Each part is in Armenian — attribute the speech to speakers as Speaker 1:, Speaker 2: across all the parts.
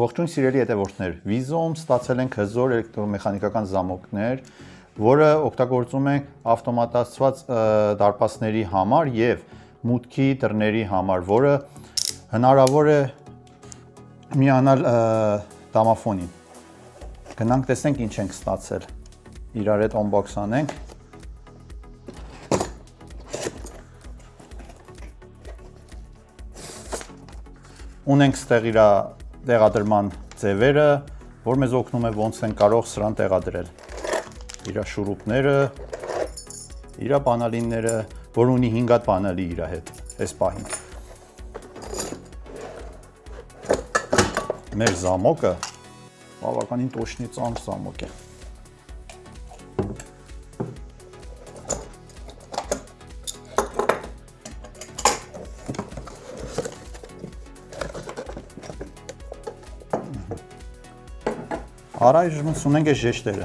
Speaker 1: Ողջույն սիրելի հետևորդներ, Վիզոում ստացել ենք հզոր էլեկտրոմեխանիկական զամոկներ, որը օգտագործում ենք ավտոմատացված դարպասների համար եւ մուտքի դռների համար, որը հնարավոր է միանալ դամաֆոնին։ Գնանք տեսնենք ինչ ենք ստացել։ Իրար հետ unbox անենք։ Ունենք ստեղ իր տեղադրման ձևերը, որ մեզ օգնում է ոնց են կարող սրան տեղադրել։ Իր շուրուպները, իր բանալինները, որ ունի 5 հատ բանալի իր հետ, այս պահին։ Մեր զամոկը բավականին տոշնի ծանր զամոկ է։ Առայժմ ունենք այս ժեշտերը,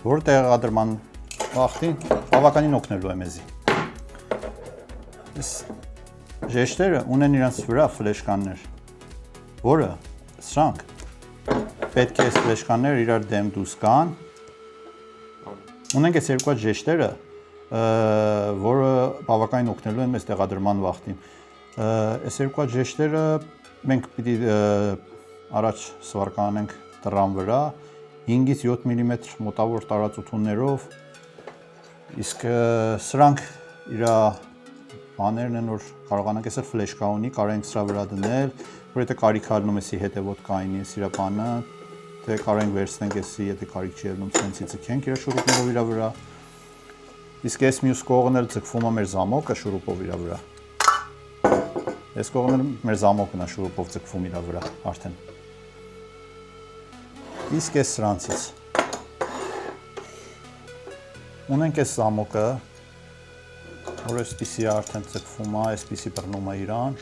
Speaker 1: որ տեղադրման վախտին բավականին օգնելու է մեզի։ Այս ժեշտերը ունեն իրենց վրա ֆլեշկաներ, որը սրանք պետք է այս ֆլեշկանները իրար դեմ դուրս գան։ Ունենք այս երկու հատ ժեշտերը, որը բավականին օգնելու են մեզ տեղադրման վախտին։ Այս երկու հատ ժեշտերը մենք պիտի առաջ սվարկանենք դռան վրա 5-ից 7 մմ մոտավոր տարածություններով, իսկ սրանք իր բաներն են, որ կարողանանք այսօր ֆլեշկա ունի, կարող ենք սրա վրա դնել, որ եթե կարիք ալնում էսի հետևոտ կայնի էս իր բանը, թե կարող ենք վերցնենք էսի, եթե կարիք չի ալնում, սենցի ձգենք իր շուրուպներով իր վրա, իսկ այս մյուս կողմն էլ ձգվում է մեր զամոկը շուրուպով իր վրա, այս կողմն էլ մեր զամոկն է շուրուպով ձգվում իր վրա արդեն։ Իսկ այս սրանցից ունենք այս զամոկը, որ այսպիսի արդեն ձգվում է, այսպիսի բռնում է իրան,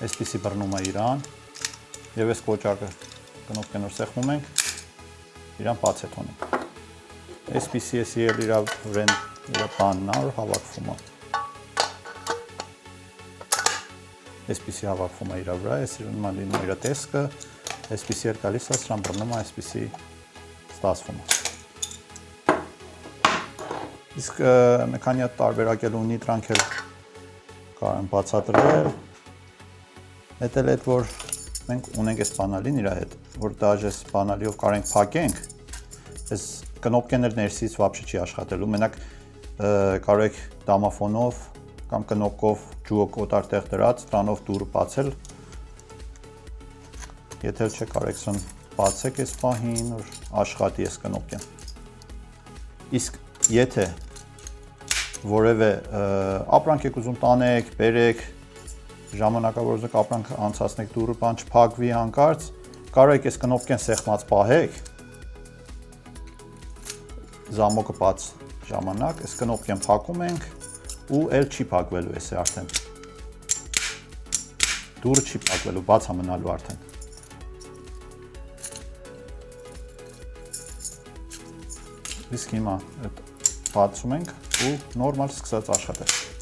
Speaker 1: այսպիսի բռնում է իրան, և այս կոճակը կնոպկեն որ սեղմում ենք, իրան բաց է թողնում։ Այսպիսի էսի էլ իր վրեն իր բանն է, որ հավաքվում է։ Այսպիսի հավաքվում է իր վրա, այս նման լինում է իր տեսքը, այսպիսի էլ գալիս է, սրան բռնում է, այսպիսի ստացվում է։ Իսկ մի քանի հատ տարբերակ էլ ունի, դրանք էլ կարող են բացատրել։ Հետ էլ այդ, որ մենք ունենք այս բանալին իր հետ, որ դաժե այս բանալիով կարող ենք փակենք, այս կնոպկեն էլ ներսից վաբշե չի աշխատելու, մենակ կարող եք դամաֆոնով կամ կնոպկով ջուոկ օտար տեղ դրած, դրանով դուռը բացել, եթե չէ կարող եք բացեք այս պահին, որ աշխատի այս կնոպկեն։ Իսկ եթե որևէ ապրանք եք ուզում տանեք, բերեք, ժամանակավոր ուզեք ապրանք անցացնեք, դուռը բան չփակվի հանկարծ, կարող եք այս կնոպկեն սեղմած պահեք, զամոկը բաց ժամանակ, այս կնոպկեն փակում ենք ու էլ չի փակվելու էս է արդեն։ Դուռը չի փակվելու, բաց է մնալու արդեն։ Իսկ հիմա բացում ենք ու նորմալ սկսած աշխատել։